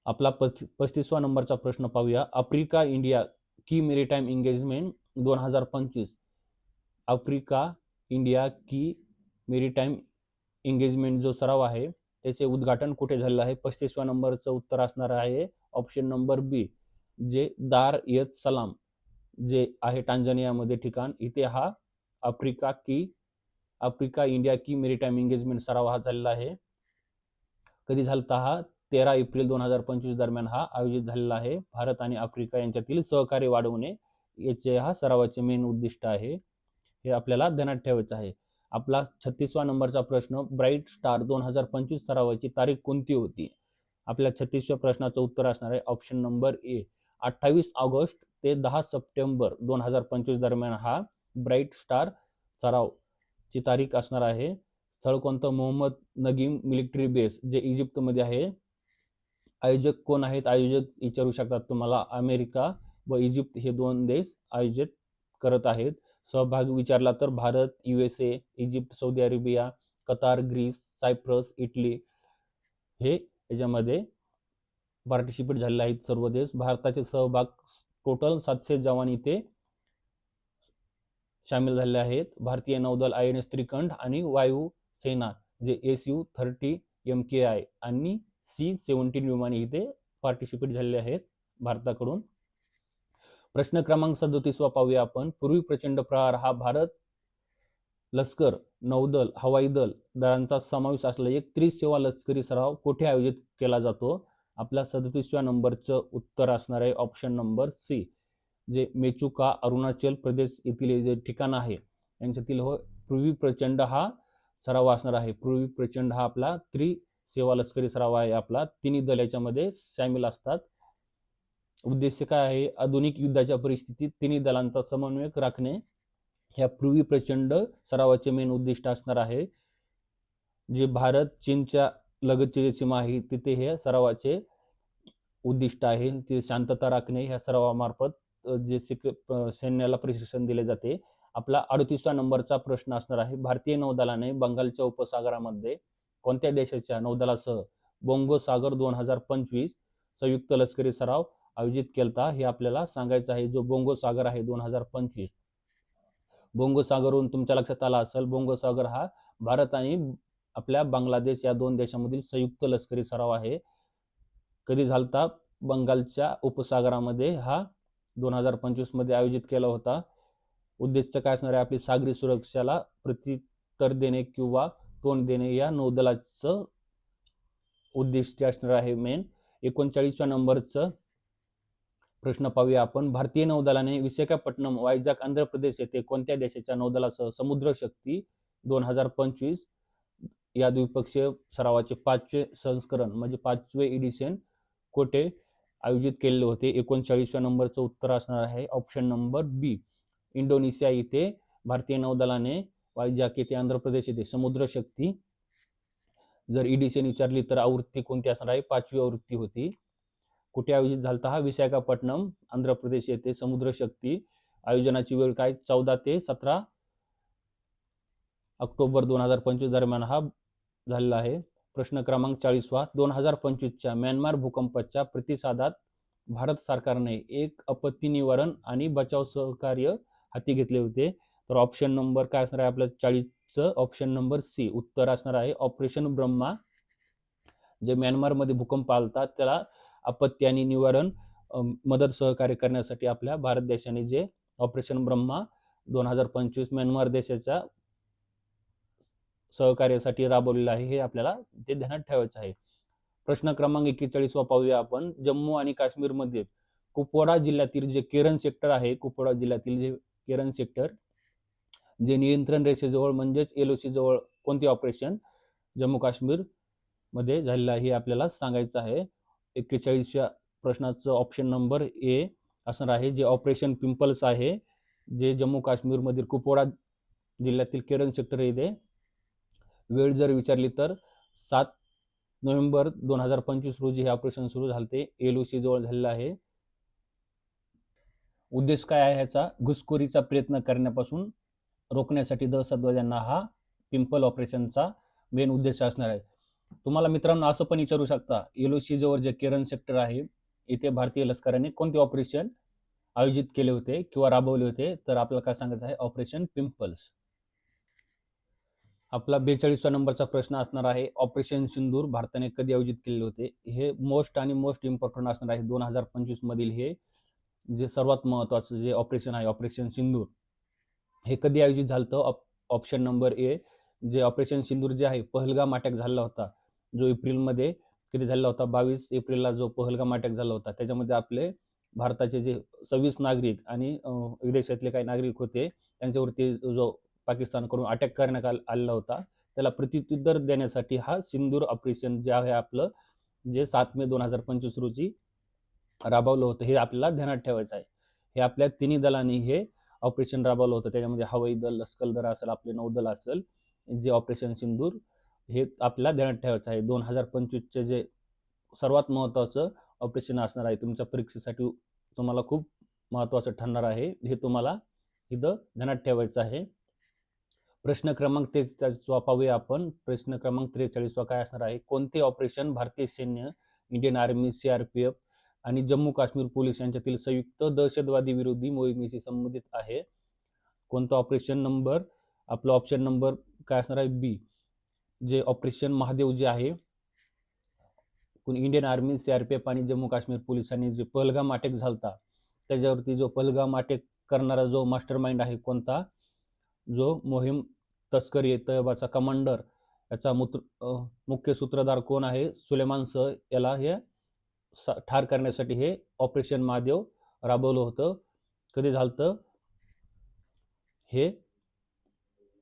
आपला 35वा नंबरचा प्रश्न पाहूया. आफ्रिका इंडिया की मेरीटाईम एंगेजमेंट 2025. आफ्रिका इंडिया की मेरीटाईम एंगेजमेंट जो सराव आहे त्याचे उद्घाटन कुठे झालेलं आहे? 35व्या नंबरचं उत्तर असणार आहे ऑप्शन नंबर बी, जे दार एस सलाम जे आहे टांझानियामध्ये ठिकाण, इथे हा आफ्रिका इंडिया की मेरीटाईम एंगेजमेंट सराव हा झालेला आहे. कधी झालता हा? 13 एप्रिल 2025 दरम्यान हा आयोजित झालेला आहे. भारत आणि आफ्रिका यांच्यातील सहकार्य वाढवणे याचे हा सरावाचे मेन उद्दिष्ट आहे. हे आपल्याला ध्यानात ठेवायचं आहे. आपला 36वा नंबरचा प्रश्न, ब्राईट स्टार 2025 सरावाची तारीख कोणती होती? आपल्या 36व्या प्रश्नाचं उत्तर असणार आहे ऑप्शन नंबर ए, 28 ऑगस्ट ते 10 सप्टेंबर 2025 दरम्यान हा ब्राईट स्टार सराव ची तारीख असणार आहे. स्थळ कोणतं? मोहम्मद नगीम मिलिटरी बेस जे इजिप्तमध्ये आहे. आयोजक कोण आहेत? आयोजक विचारू शकतात तुम्हाला. अमेरिका व इजिप्त हे दोन देश आयोजित करत आहेत. सहभाग विचारला तर Bharat, USA, Egypt, Saudi Arabia, Qatar, Greece, Cyprus, Italy हे याच्यामध्ये पार्टिसिपेट झालेले आहेत सर्व देश. भारताचे सहभाग टोटल 700 जवान इथे सामील झालेले आहेत. भारतीय नौदल INS त्रिकंठ आणि वायुसेना जे SU-30 MKI आणि C-17 विमाने इथे पार्टिसिपेट झालेले आहेत भारताकडून. प्रश्न क्रमांक 37 पाहूया आपण. पूर्वी प्रचंड प्रहार हा भारत लष्कर, नौदल, हवाई दलांचा समावेश असलेला एक त्रिसेवा लष्करी सराव कुठे आयोजित केला जातो? आपल्या 37व्या नंबरचं उत्तर असणार आहे ऑप्शन नंबर सी, जे मेचुका अरुणाचल प्रदेश येथील जे ठिकाण आहे यांच्यातील पृथ्वी प्रचंड हा सराव असणार आहे. पृथ्वी प्रचंड हा आपला त्रिसेवा लष्करी सराव आहे. आपला तिन्ही दल याच्यामध्ये सामील असतात. उद्देश काय आहे? आधुनिक युद्धाच्या परिस्थितीत तिन्ही दलांचा समन्वय राखणे ह्या पृथ्वी प्रचंड सरावाचे मेन उद्दिष्ट असणार आहे. जे भारत चीनच्या लगतची जी सीमा आहे तिथे हे सरावाचे उद्दिष्ट आहे. ते शांतता राखणे ह्या सरावामार्फत जे सैन्याला प्रशिक्षण दिले जाते. आपला 38व्या नंबरचा प्रश्न असणार आहे. भारतीय नौदलाने बंगालच्या उपसागरामध्ये कोणत्या देशाच्या नौदलासह बोंगो सागर 2025 संयुक्त लष्करी सराव आयोजित केलता? हे आपल्याला सांगायचं आहे. जो बोंगो सागर आहे 2025, बोंगो सागरवरून तुमच्या लक्षात आला असेल, बोंगो सागर हा भारत आणि आपल्या बांगलादेश या दोन देशांमधील संयुक्त लष्करी सराव आहे. कधी झालता? बंगालच्या उपसागरामध्ये हा 2025 मध्ये आयोजित केला होता. उद्देश काय असणार आहे? आपली सागरी सुरक्षेला प्रत्युत्तर देणे किंवा तोंड देणे या नौदलाचं उद्दिष्ट असणार आहे मेन. 39व्या नंबरचं प्रश्न पाहूया आपण. भारतीय नौदलाने विशाखापट्टणम, वायझाग, आंध्र प्रदेश येथे कोणत्या देशाच्या नौदलासह समुद्र शक्ती 2025 या द्विपक्षीय सरावाचे 5वे संस्करण म्हणजे 5वे एडिशन कोठे आयोजित केलेले होते? 39व्या नंबरचं उत्तर असणार आहे ऑप्शन नंबर बी, इंडोनेशिया इथे भारतीय नौदलाने वायझाग येथे आंध्र प्रदेश येथे समुद्र शक्ती, जर एडिशन विचारली तर आवृत्ती कोणती असणार आहे? 5वी आवृत्ती होती. कुठे आयोजित झालता हा? विशाखापट्टणम, आंध्र प्रदेश येथे समुद्र शक्ती. आयोजनाची वेळ काय? 14 ते 17 ऑक्टोबर 2025 दरम्यान हा झालेला आहे. प्रश्न क्रमांक 40वा. 2025च्या म्यानमार भूकंपाच्या प्रतिसादात भारत सरकारने एक आपत्ती निवारण आणि बचाव सहकार्य हाती घेतले होते. तर ऑप्शन नंबर काय असणार आहे आपल्या 40चं? ऑप्शन नंबर सी उत्तर असणार आहे ऑपरेशन ब्रह्मा. जे म्यानमारमध्ये भूकंप आलता त्याला आपत्ती आणि निवारण मदत सहकार्य करण्यासाठी आपल्या भारत देशाने जे ऑपरेशन ब्रह्मा 2025 म्यानमार देशाच्या सहकार्यासाठी राबवलेलं आहे हे आपल्याला ते ध्यानात ठेवायचं आहे. प्रश्न क्रमांक 41 पाहूया आपण. जम्मू आणि काश्मीरमध्ये कुपवाडा जिल्ह्यातील जे केरन सेक्टर आहे, कुपवाडा जिल्ह्यातील जे केरन सेक्टर जे नियंत्रण रेषेजवळ म्हणजेच LOC जवळ कोणते ऑपरेशन जम्मू काश्मीर मध्ये झालेलं आहे हे आपल्याला सांगायचं आहे. 41व्या प्रश्नाचं ऑप्शन नंबर ए असणार आहे, जे ऑपरेशन पिंपल्स आहे, जे जम्मू काश्मीर मधील कुपवाडा जिल्ह्यातील केरन सेक्टर येथे. वेळ जर विचारली तर 7 नोव्हेंबर 2025 रोजी हे ऑपरेशन सुरू झाले. LOC जवळ झालेलं आहे. उद्देश काय आहे ह्याचा? घुसखोरीचा प्रयत्न करण्यापासून रोखण्यासाठी दहशतवाद्यांना हा पिंपल ऑपरेशनचा मेन उद्देश असणार आहे. तुम्हाला मित्रांनो असं पण विचारू शकता, एलओसी जवळ जे केरन सेक्टर आहे, इथे भारतीय लष्कराने कोणते ऑपरेशन आयोजित केले होते किंवा राबवले होते? तर आपल्याला काय सांगायचं आहे? Operation pimples. आपला 42व्या नंबरचा प्रश्न असणार आहे, ऑपरेशन सिंदूर भारताने कधी आयोजित केले होते? हे मोस्ट इम्पॉर्टंट असणार आहे. 2025 मधील हे जे सर्वात महत्वाचं जे ऑपरेशन आहे, ऑपरेशन सिंदूर, हे कधी आयोजित झालं होतं? ऑप्शन नंबर ए, जे ऑपरेशन सिंदूर जे आहे, पहलगाम अटॅक झाला होता, जो एप्रिलमध्ये कधी झाला होता? 22 एप्रिलला जो पहलगाम अटॅक झाला होता, त्याच्यामध्ये आपले भारताचे जे 26 नागरिक आणि विदेशातले काही नागरिक होते, त्यांच्यावरती जो पाकिस्तानकडून अटॅक करण्यात आलेला होता, त्याला प्रत्युत्तर देण्यासाठी हा सिंदूर ऑपरेशन जे आहे आपलं, जे 7 मे 2025 रोजी राबवलं होतं, हे आपल्याला ध्यानात ठेवायचं आहे. हे आपल्या तिन्ही दलांनी हे ऑपरेशन राबवलं होतं. त्याच्यामध्ये हवाई दल, लष्कर दल असेल, आपले नौदल असेल, जे ऑपरेशन सिंदूर हे आपल्याला ध्यानात ठेवायचं आहे. 2025चे जे सर्वात महत्त्वाचं ऑपरेशन असणार आहे, तुमच्या परीक्षेसाठी तुम्हाला खूप महत्त्वाचं ठरणार आहे. हे तुम्हाला इथं ध्यानात ठेवायचं आहे. प्रश्न क्रमांक 43 पाहूया आपण. प्रश्न क्रमांक 43 काय असणार आहे? कोणते ऑपरेशन भारतीय सैन्य, इंडियन आर्मी, सीआरपीएफ आणि जम्मू काश्मीर पोलीस यांच्यातील संयुक्त दहशतवादी विरोधी मोहिमेशी संबंधित आहे? कोणतं ऑपरेशन नंबर? आपलं ऑप्शन नंबर काय असणार आहे? बी, जे ऑपरेशन महादेव जे आहे, इंडियन आर्मी, सीआरपीएफ आणि जम्मू काश्मीर पोलिसांनी जे पहलगाम अटॅक झालता, त्याच्यावरती जो पहलगाम अटॅक करणारा जो मास्टर माइंड आहे कोणता, जो मोहीम तस्करी तैयबाचा कमांडर, याचा मुख्य सूत्रधार कोण आहे? सुलेमान सह याला हे ठार करण्यासाठी हे ऑपरेशन महादेव राबवलं होतं. कधी झालं? हे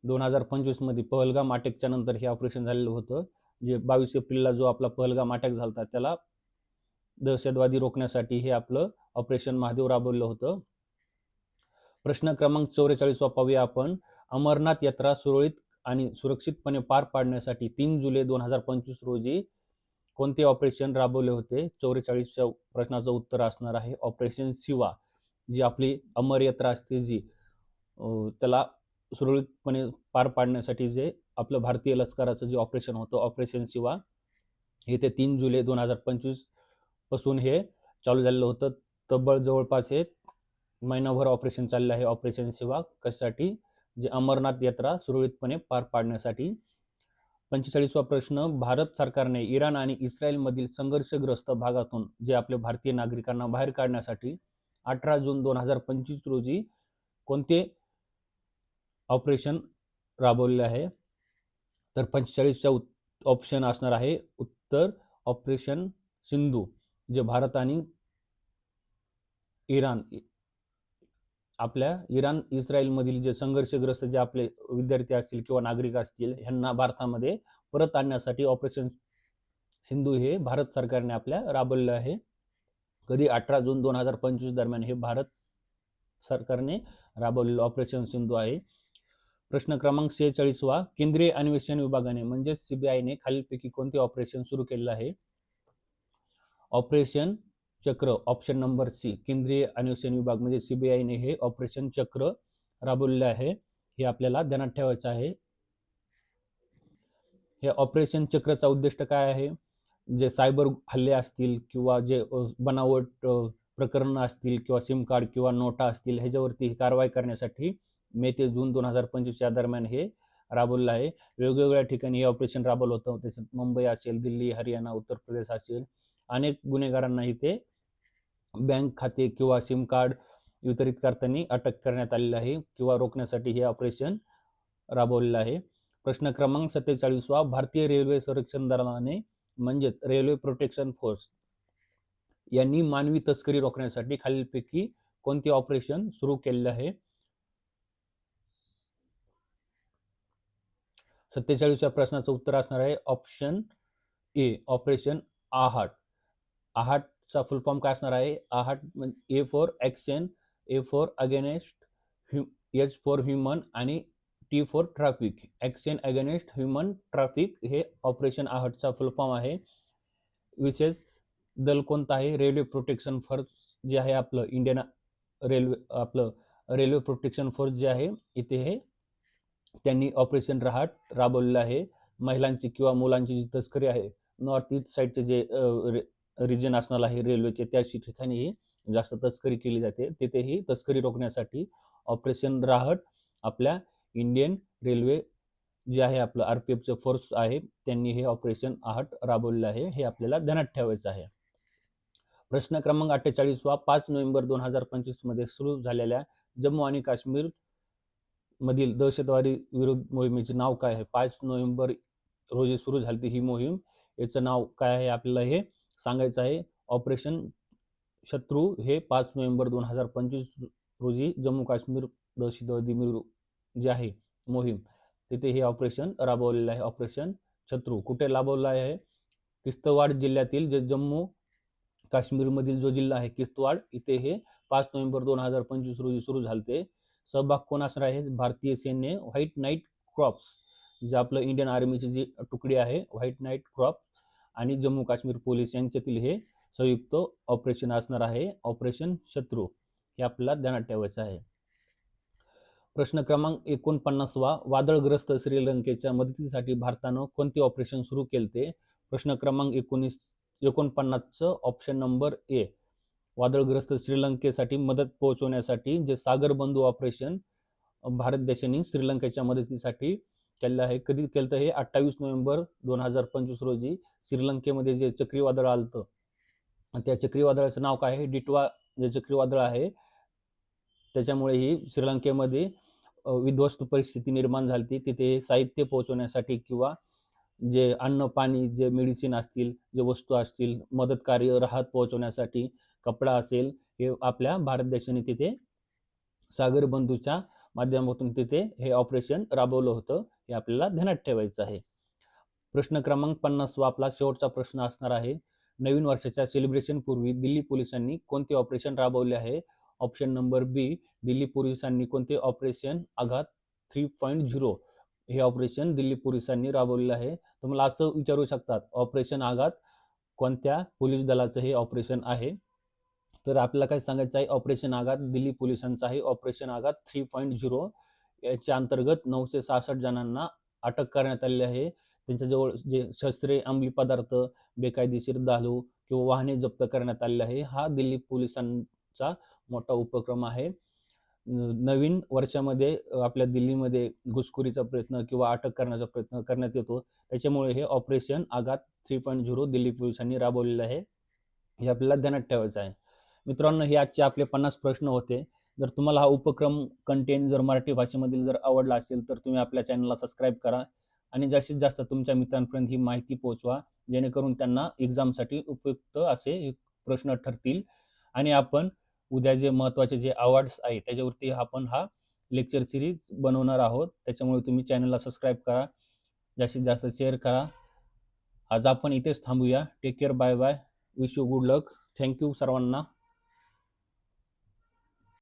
2025 मध्ये पहलगाम अटॅकच्या नंतर हे ऑपरेशन झालेलं होतं. जे 22 एप्रिलला जो आपला पहलगाम अटॅक झाला, त्याला दहशतवादी रोखण्यासाठी हे आपलं ऑपरेशन महादेव राबवलं होतं. प्रश्न क्रमांक 44 पाहूया आपण. अमरनाथ यात्रा सुरळीत आणि सुरक्षितपणे पार पाडण्यासाठी 3 जुलै 2025 रोजी कोणते ऑपरेशन राबवले होते? 44च्या प्रश्नाचं उत्तर असणार आहे ऑपरेशन शिवा. जी आपली अमर यात्रा असते, जी त्याला सुरळीतपणे पार पाडण्यासाठी जे आपलं भारतीय लष्कराचं जे ऑपरेशन होतं, ऑपरेशन शिवा, हे ते 3 जुलै 2025 पासून हे चालू झालेलं होतं. तब्बल जवळपास हे महिनाभर ऑपरेशन चाललं आहे, ऑपरेशन शिवा. कशासाठी? जे अमरनाथ यात्रा सुरळीतपणे पार पाडण्यासाठी. 45वा प्रश्न, भारत सरकारने इराण आणि इस्रायलमधील संघर्षग्रस्त भागातून जे आपले भारतीय नागरिकांना बाहेर काढण्यासाठी 18 जून 2025 रोजी कोणते ऑपरेशन राबवले आहे? तर 45चा ऑप्शन असणार आहे उत्तर ऑपरेशन सिंधू, जे भारत आणि इराण, आपल्या इराण इस्रायलमधील जे संघर्षग्रस्त जे आपले विद्यार्थी असतील किंवा नागरिक असतील, ह्यांना भारतामध्ये परत आणण्यासाठी ऑपरेशन सिंधू हे भारत सरकारने आपल्या राबवलेलं आहे. कधी? 18 जून 2025 दरम्यान हे भारत सरकारने राबवलेलं ऑपरेशन सिंधू आहे. प्रश्न क्रमांक 46, केंद्रीय अन्वेषण विभागाने म्हणजे सीबीआयने खालीलपैकी कोणते ऑपरेशन सुरू केलेलं आहे? ऑपरेशन चक्र, ऑप्शन नंबर सी, केंद्रीय अन्वेषण विभाग म्हणजे सीबीआयने हे ऑपरेशन चक्र राबवलेलं आहे. हे आपल्याला ध्यानात ठेवायचं आहे. हे ऑपरेशन चक्रचा उद्दिष्ट काय आहे? जे सायबर हल्ले असतील किंवा जे बनावट प्रकरणं असतील किंवा सिम कार्ड किंवा नोटा असतील, ह्याच्यावरती कारवाई करण्यासाठी मे ते जून 2025 या दरम्यान हे राबवलेलं आहे. वेगवेगळ्या ठिकाणी हे ऑपरेशन राबवलं होतं. त्याच्यात मुंबई असेल, दिल्ली, हरियाणा, उत्तर प्रदेश असेल, अनेक गुन्हेगारांनाही ते बँक खाते किंवा सिम कार्ड वितरित करताना अटक करण्यात आलेली आहे किंवा रोखण्यासाठी हे ऑपरेशन राबवलेलं आहे. प्रश्न क्रमांक 47, भारतीय रेल्वे संरक्षण दलाने म्हणजेच रेल्वे प्रोटेक्शन फोर्स यांनी मानवी तस्करी रोखण्यासाठी खालीलपैकी कोणते ऑपरेशन सुरू केलेले आहे? 47व्या प्रश्नाचं उत्तर असणार आहे ऑप्शन ए, ऑपरेशन आहाट. आहाटचा फुल फॉर्म काय असणार आहे? AAHT A for action, A for against, H for human आणि T for traffic. Action against human traffic हे ऑपरेशन आहाटचा फुल फॉर्म आहे. विशेष दल कोणतं आहे? रेल्वे प्रोटेक्शन फोर्स जे आहे आपलं इंडियन रेल्वे आपलं रेल्वे प्रोटेक्शन फोर्स जे आहे इथे हे त्यांनी ऑपरेशन रहाट राबवलेलं आहे. महिलांची किंवा मुलांची जी तस्करी आहे, नॉर्थ ईस्ट साईडचे जे रिजन असणार आहे रेल्वेचे, त्या ठिकाणीही जास्त तस्करी केली जाते. तिथेही तस्करी रोखण्यासाठी ऑपरेशन राहट आपल्या इंडियन रेल्वे जे आहे आपलं आरपीएफचं फोर्स आहे, त्यांनी हे ऑपरेशन आहट राबवलेलं आहे. हे आपल्याला ध्यानात ठेवायचं आहे. प्रश्न क्रमांक 48 वा 5 नोव्हेंबर 2025 मध्ये सुरू झालेल्या जम्मू आणि काश्मीर मधील दहशतवादी विरोध मोहिमेचे नाव काय आहे? 5 नोव्हेंबर रोजी सुरू झाली ही मोहीम, याचं नाव काय आहे आपल्याला हे सांगायचं आहे. ऑपरेशन शत्रू हे 5 नोव्हेंबर 2025 रोजी जम्मू काश्मीर दहशतवादी जे आहे मोहीम, तिथे हे ऑपरेशन राबवलेलं आहे. ऑपरेशन शत्रू कुठे राबवलं आहे? किश्तवाड जिल्ह्यातील जे जम्मू काश्मीरमधील जो जिल्हा आहे किश्तवाड, इथे हे 5 नोव्हेंबर 2025 रोजी सुरू झालते. सहभाग कोण असणार आहे? भारतीय सैन्य, व्हाईट नाईट क्रॉप्स, जे आपलं इंडियन आर्मीची जी तुकडी आहे व्हाईट नाईट क्रॉप्स आणि जम्मू काश्मीर पोलीस यांच्यातील हे संयुक्त ऑपरेशन असणार आहे, ऑपरेशन शत्रू. हे आपल्याला ध्यानात ठेवायचं आहे. प्रश्न क्रमांक 49 वा, वादळग्रस्त श्रीलंकेच्या मदतीसाठी भारतानं कोणते ऑपरेशन सुरू केले? प्रश्न क्रमांक 49 ऑप्शन नंबर ए, वादळग्रस्त श्रीलंकेसाठी मदत पोहोचवण्यासाठी जे सागर बंधू ऑपरेशन भारत देशाने श्रीलंकेच्या मदतीसाठी केलं आहे. कधी केलं? हे 28 नोव्हेंबर 2025 रोजी श्रीलंकेमध्ये जे चक्रीवादळ आलतं, त्या चक्रीवादळाचं नाव काय आहे? डिटवा जे चक्रीवादळ आहे, त्याच्यामुळे ही श्रीलंकेमध्ये विध्वस्त परिस्थिती निर्माण झाली. तिथे साहित्य पोहोचवण्यासाठी किंवा जे अन्न पाणी, जे मेडिसिन असतील, जे वस्तू असतील, मदत कार्य राहत पोहोचवण्यासाठी, कपडा असेल, हे आपल्या भारत देशाने तिथे सागर बंधूच्या माध्यमातून तिथे हे ऑपरेशन राबवलं होतं. हे आपल्याला ध्यानात ठेवायचं आहे. प्रश्न क्रमांक 50 वा आपला शेवटचा प्रश्न असणार आहे. नवीन वर्षाच्या सेलिब्रेशन पूर्वी दिल्ली पोलिसांनी कोणते ऑपरेशन राबवले आहे? ऑप्शन नंबर बी, दिल्ली पोलिसांनी कोणते ऑपरेशन आघात 3.0 हे ऑपरेशन दिल्ली पोलिसांनी राबवलेलं आहे. तुम्हाला असं विचारू शकतात, ऑपरेशन आघात कोणत्या पोलीस दलाचं हे ऑपरेशन आहे? तर आपल्याला काय सांगायचं आहे? ऑपरेशन आघात दिल्ली पोलिसांचं आहे, ऑपरेशन आघात 3.0. याच्या अंतर्गत 966 जणांना अटक करण्यात आलेली आहे. त्यांच्याजवळ जे शस्त्रे, अंमली पदार्थ, बेकायदेशीर दारू किंवा वाहने जप्त करण्यात आलेले आहे. हा दिल्ली पोलिसांचा मोठा उपक्रम आहे. नवीन वर्षामध्ये आपल्या दिल्लीमध्ये घुसखोरीचा प्रयत्न किंवा अटक करण्याचा प्रयत्न करण्यात येतो. त्याच्यामुळे हे ऑपरेशन आघात 3.0 दिल्ली पोलिसांनी राबवलेलं आहे. हे आपल्याला ध्यानात ठेवायचं आहे. मित्रांनो, हे आजचे आपले 50 प्रश्न होते. जर तुम्हाला हा उपक्रम कंटेंट जर मराठी भाषेमधील जर आवडला असेल तर तुम्ही आपल्या चॅनलला सबस्क्राईब करा आणि जास्तीत जास्त तुमच्या मित्रांपर्यंत ही माहिती पोहोचवा, जेणेकरून त्यांना एक्झामसाठी उपयुक्त असे प्रश्न ठरतील. आणि आपण उद्या जे महत्त्वाचे जे अवॉर्ड्स आहे त्याच्यावरती आपण हा लेक्चर सिरीज बनवणार आहोत. त्याच्यामुळे तुम्ही चॅनलला सबस्क्राईब करा, जास्तीत जास्त शेअर करा. आज आपण इथेच थांबूया. Take care, bye bye, wish you good luck. Thank you सर्वांना.